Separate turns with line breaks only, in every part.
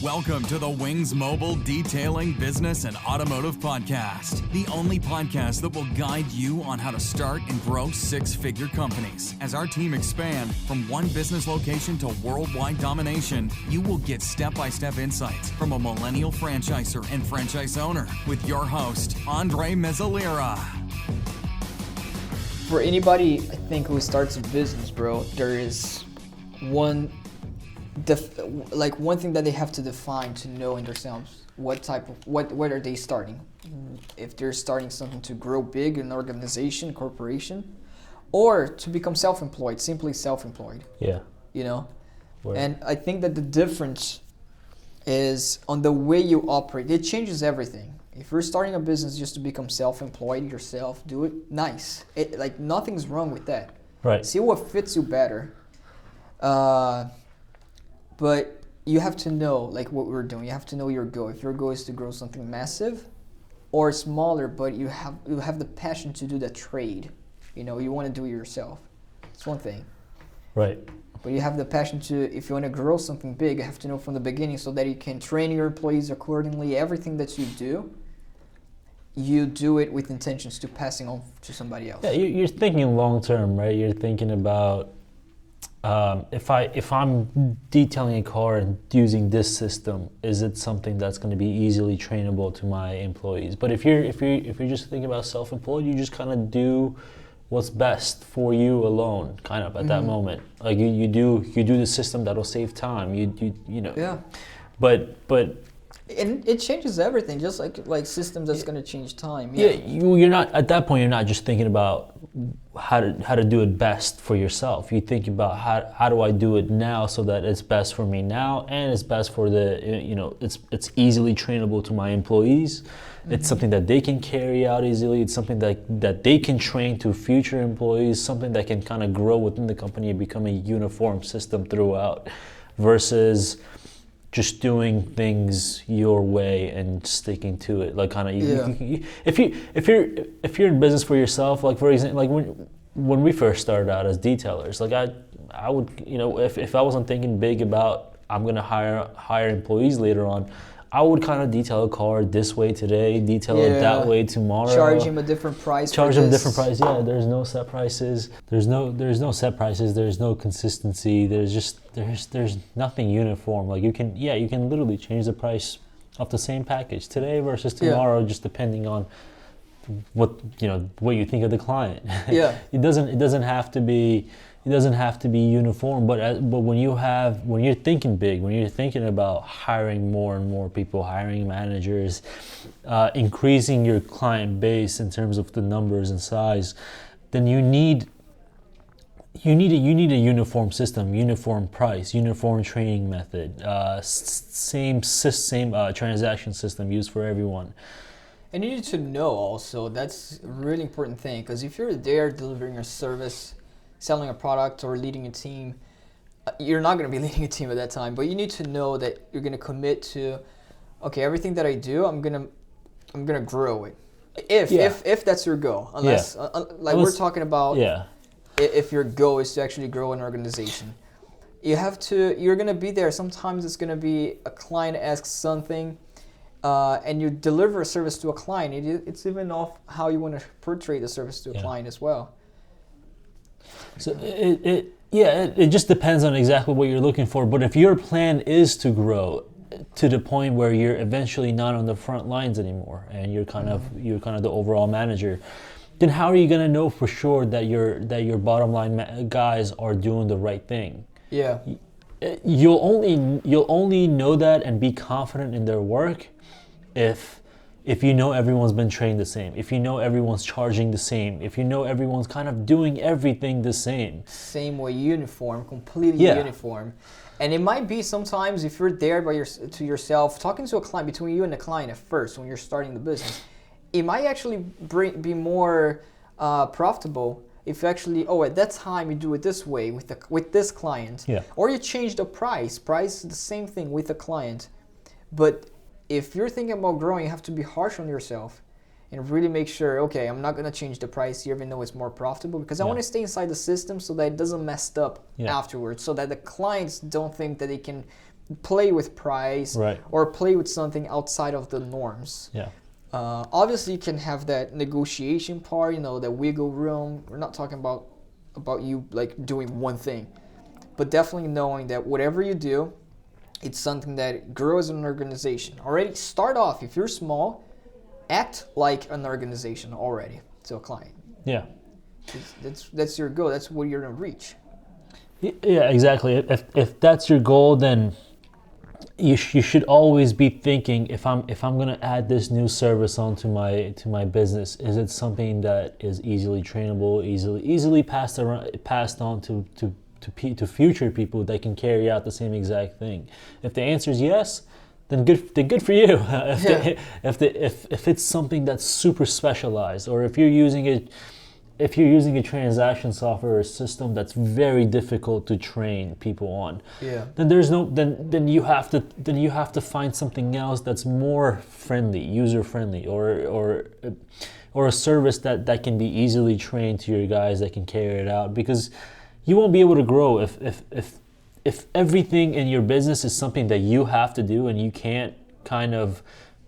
Welcome to the Wings Mobile Detailing Business and Automotive Podcast, the only podcast that will guide you on how to start and grow six-figure companies. As our team expand from one business location to worldwide domination, you will get step-by-step insights from a millennial franchisor and franchise owner with your host, Andre Mezalira.
For anybody, I think, who starts a business, bro, there is one thing that they have to define to know in themselves what are they starting. If they're starting something to grow big, an organization, corporation, or to become self-employed, simply self-employed.
Yeah.
You know?
Word.
And I think that the difference is on the way you operate. It changes everything. If you're starting a business just to become self-employed yourself, do it, nice. Nothing's wrong with that.
Right.
See what fits you better. But you have to know, like what we're doing, you have to know your goal. If your goal is to grow something massive or smaller, but you have the passion to do the trade. You know, you want to do it yourself. It's one thing.
Right.
But you have the passion to, if you want to grow something big, you have to know from the beginning so that you can train your employees accordingly. Everything that you do it with intentions to passing on to somebody else.
Yeah, you're thinking long term, right? You're thinking about if I'm detailing a car and using this system, is it something that's going to be easily trainable to my employees? But if you're just thinking about self-employed, you just kind of do what's best for you alone, kind of at that moment. Like you do the system that'll save time. You know.
Yeah.
But
and it changes everything, just like systems that's going to change time.
Yeah, you're not at that point. You're not just thinking about how to do it best for yourself. You think about how do I do it now so that it's best for me now and it's best for it's easily trainable to my employees. It's something that they can carry out easily. It's something that they can train to future employees. Something that can kind of grow within the company and become a uniform system throughout, versus just doing things your way and sticking to it. Like kind of, if you're in business for yourself, like for example, like when we first started out as detailers, like I would, if I wasn't thinking big about I'm gonna hire employees later on, I would kind of detail a car this way today, detail it that way tomorrow.
Charge him a different price.
Yeah, there's no set prices. There's no set prices. There's no consistency. There's nothing uniform. Like you can literally change the price of the same package today versus tomorrow, just depending on what you think of the client.
Yeah.
It doesn't have to be uniform, but when you're thinking big, when you're thinking about hiring more and more people, hiring managers, increasing your client base in terms of the numbers and size, then you need a uniform system, uniform price, uniform training method, same transaction system used for everyone.
And you need to know also, that's a really important thing, because if you're there delivering a service, selling a product, or leading a team, you're not going to be leading a team at that time, but you need to know that you're going to commit to, okay, everything that I do, I'm going to grow it. If that's your goal, unless we're talking about if your goal is to actually grow an organization. You're going to be there. Sometimes it's going to be a client asks something, and you deliver a service to a client. It's even off how you want to portray the service to a client as well.
So it just depends on exactly what you're looking for. But if your plan is to grow to the point where you're eventually not on the front lines anymore, and you're kind of the overall manager, then how are you going to know for sure that your bottom line guys are doing the right thing?
Yeah.
You'll only know that and be confident in their work if you know everyone's been trained the same, if you know everyone's charging the same, if you know everyone's kind of doing everything the same.
Same way, uniform, completely uniform. And it might be sometimes if you're there to yourself, talking to a client, between you and the client at first when you're starting the business, it might actually be more profitable if you actually, at that time you do it this way with this client.
Yeah.
Or you change the price. Price is the same thing with the client. But if you're thinking about growing, you have to be harsh on yourself and really make sure, okay, I'm not going to change the price here even though it's more profitable, because I want to stay inside the system so that it doesn't mess up afterwards, so that the clients don't think that they can play with price,
Right.
or play with something outside of the norms.
Yeah.
Obviously, you can have that negotiation part, that wiggle room. We're not talking about you like doing one thing, but definitely knowing that whatever you do, it's something that grows an organization. Already start off, if you're small, act like an organization already to a client.
Yeah.
That's your goal. That's what you're gonna reach.
Yeah, exactly. If that's your goal, then you should always be thinking, if I'm gonna add this new service onto my business, is it something that is easily trainable, easily passed on to future people that can carry out the same exact thing? If the answer is yes, then good for you. If it's something that's super specialized, or if you're using a transaction software or system that's very difficult to train people on, then you have to find something else that's more user friendly, or a service that can be easily trained to your guys that can carry it out, because you won't be able to grow if everything in your business is something that you have to do and you can't kind of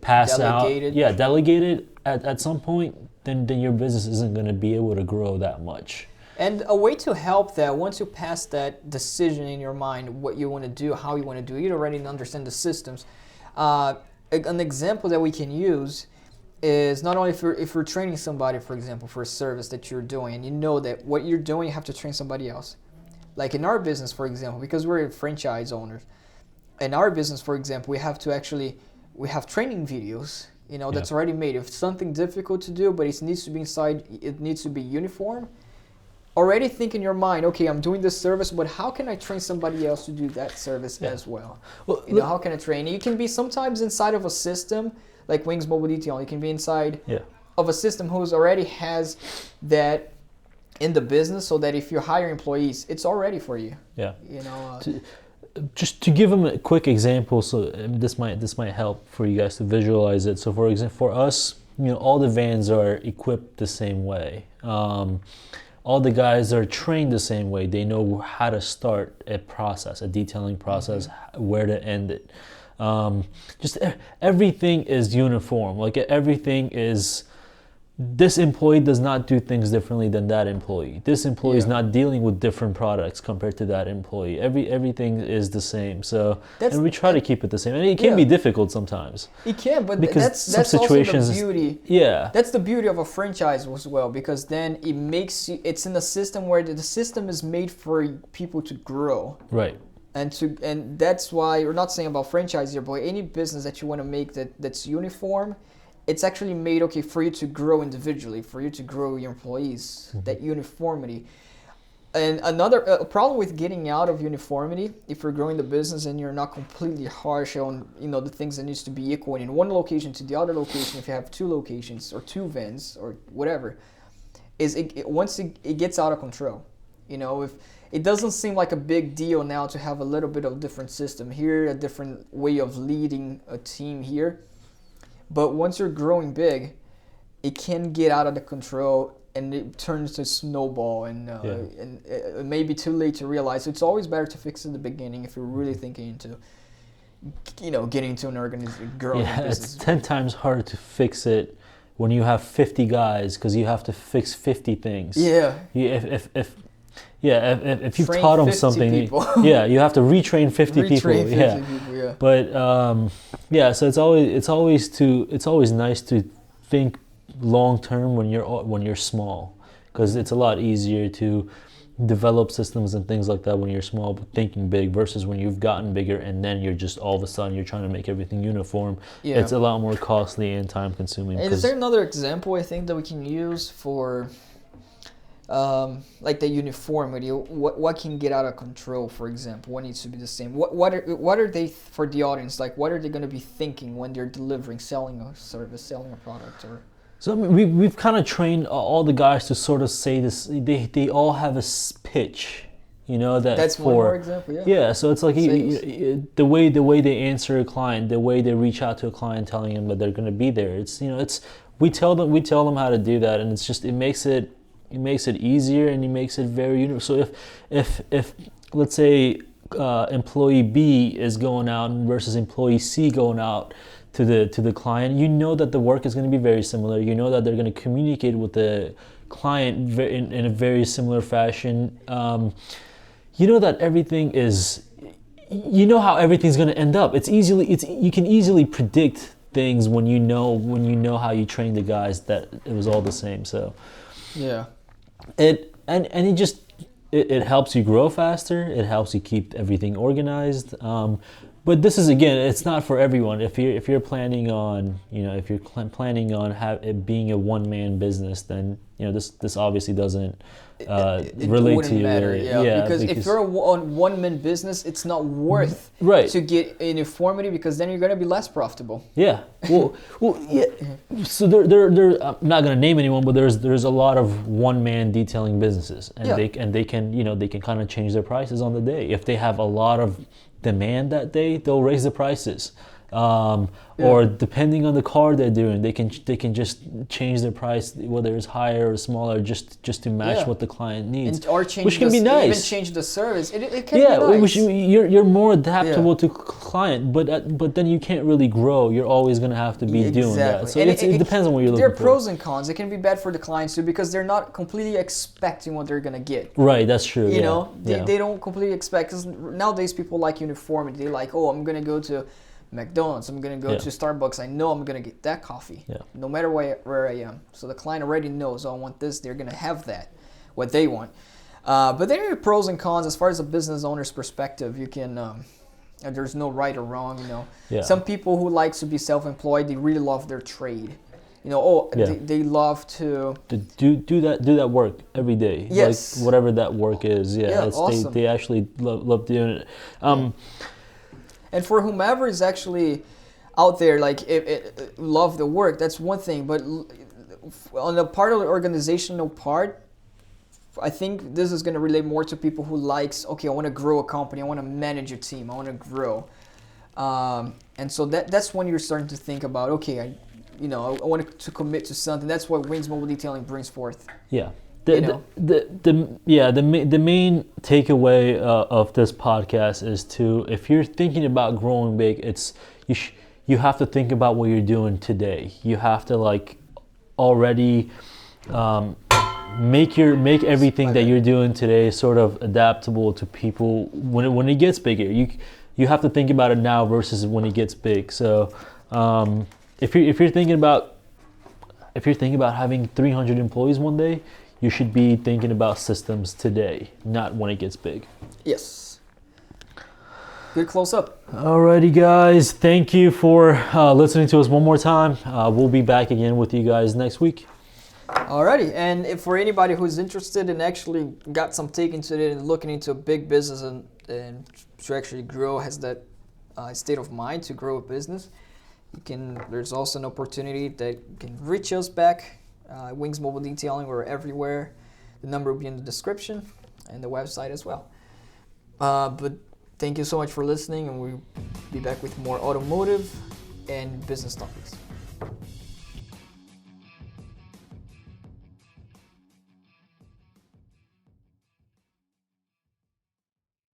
delegate it at some point. Then your business isn't going to be able to grow that much.
And a way to help that, once you pass that decision in your mind, what you want to do, how you want to do it, you already understand the systems. An example that we can use is not only if you're training somebody, for example, for a service that you're doing, and you know that what you're doing, you have to train somebody else. Like in our business, for example, because we're franchise owners, in our business, for example, we have training videos, that's already made. If it's something difficult to do, but it needs to be uniform, already think in your mind, okay, I'm doing this service, but how can I train somebody else to do that service as well? How can I train? You can be sometimes inside of a system, like Wings Mobile Detail. You can be inside of a system who's already has that in the business, so that if you hire employees, it's already for you.
Yeah. Just to give them a quick example, so this might help for you guys to visualize it. So for example, for us, all the vans are equipped the same way. All the guys are trained the same way. They know how to start a process, a detailing process, where to end it. Just everything is uniform. Like everything is. This employee does not do things differently than that employee. This employee is not dealing with different products compared to that employee. Everything is the same. So, and we try to keep it the same. And it can be difficult sometimes.
It can, but
because
that's
situations,
also the beauty.
Yeah.
That's the beauty of a franchise as well, because then it makes you. It's in a system where the system is made for people to grow.
Right.
And that's why we're not saying about franchise here, but any business that you want to make that's uniform. It's actually made for you to grow individually, for you to grow your employees, that uniformity. And another problem with getting out of uniformity, if you're growing the business and you're not completely harsh on the things that needs to be equal in one location to the other location, if you have two locations or two vans or whatever, is once it gets out of control. If it doesn't seem like a big deal now to have a little bit of different system here, a different way of leading a team here. But once you're growing big, it can get out of the control and it turns to snowball, and it may be too late to realize. So it's always better to fix it in the beginning if you're really thinking into, getting into an organization, growing business.
It's 10 times harder to fix it when you have 50 guys, because you have to fix 50 things.
Yeah.
If you've
Train
taught them
50
something,
people.
you have to retrain 50 people.
Yeah.
But so it's always nice to think long term when you're small, because it's a lot easier to develop systems and things like that when you're small, but thinking big, versus when you've gotten bigger and then you're just all of a sudden you're trying to make everything uniform. Yeah. It's a lot more costly and time consuming.
And is there another example I think that we can use for like the uniformity? What can get out of control, for example? What needs to be the same? What are they, for the audience, like what are they going to be thinking when they're selling a service, selling a product? Or
so we've kind of trained all the guys to sort of say this. They all have a pitch, that's
one more example.
Yeah. So it's like the way they answer a client, the way they reach out to a client, telling them that they're going to be there. We tell them how to do that, and it makes it easier, and it makes it very universal. So if let's say employee B is going out versus employee C going out to the client, you know that the work is going to be very similar. You know that they're going to communicate with the client in a very similar fashion. You know that everything is, you know how everything's going to end up. You can easily predict things when you know how you train the guys that it was all the same. So
yeah,
it helps you grow faster. It helps you keep everything organized. But this is, again, it's not for everyone. If you're planning on, it being a one-man business, then this obviously doesn't
it
relate
wouldn't
to you.
matter,
Really.
because if you're on one-man business, it's not worth
Right.
to get a Uniformity, because then you're going to be less profitable.
Yeah. Well, yeah. So there. I'm not gonna name anyone, but there's a lot of one-man detailing businesses, and they can kind of change their prices on the day. If they have a lot of demand that day, they'll raise the prices. Or depending on the car they're doing, they can just change their price, whether it's higher or smaller, just to match what the client needs,
or change
which can be nice.
Even change the service. It can be nice.
You're more adaptable to client, but then you can't really grow. You're always gonna have to be doing that. So it depends on what you're looking for.
There are pros and cons. It can be bad for the clients too, because they're not completely expecting what they're gonna get.
Right, that's true.
You know, they don't completely expect. Because nowadays people like uniformity. They're like, oh, I'm gonna go to McDonald's, I'm gonna go to Starbucks, I know I'm gonna get that coffee, no matter where I am. So the client already knows, oh, I want this, they're gonna have that, what they want. But there are pros and cons as far as a business owner's perspective. You can, there's no right or wrong, Some people who like to be self-employed, they really love their trade. They love to
do that work every day.
Yes.
Like whatever that work is.
Awesome.
They actually love doing it.
And for whomever is actually out there, like love the work, that's one thing. But on the part of the organizational part, I think this is going to relate more to people who likes, okay, I want to grow a company, I want to manage a team, I want to grow. And so that's when you're starting to think about, okay, I want to commit to something. That's what Wings Mobile Detailing brings forth.
Yeah. The main takeaway of this podcast is if you're thinking about growing big, you have to think about what you're doing today. You have to already make everything that you're doing today sort of adaptable to people when it gets bigger. You have to think about it now versus when it gets big. So if you're thinking about having 300 employees one day, you should be thinking about systems today, not when it gets big.
Yes. Good close up.
Alrighty, guys. Thank you for listening to us one more time. We'll be back again with you guys next week.
Alrighty. And if for anybody who's interested and actually got some take into it and looking into a big business and to actually grow, has that state of mind to grow a business, there's also an opportunity that you can reach us back. Wings Mobile Detailing, we're everywhere. The number will be in the description and the website as well. But thank you so much for listening, and we'll be back with more automotive and business topics.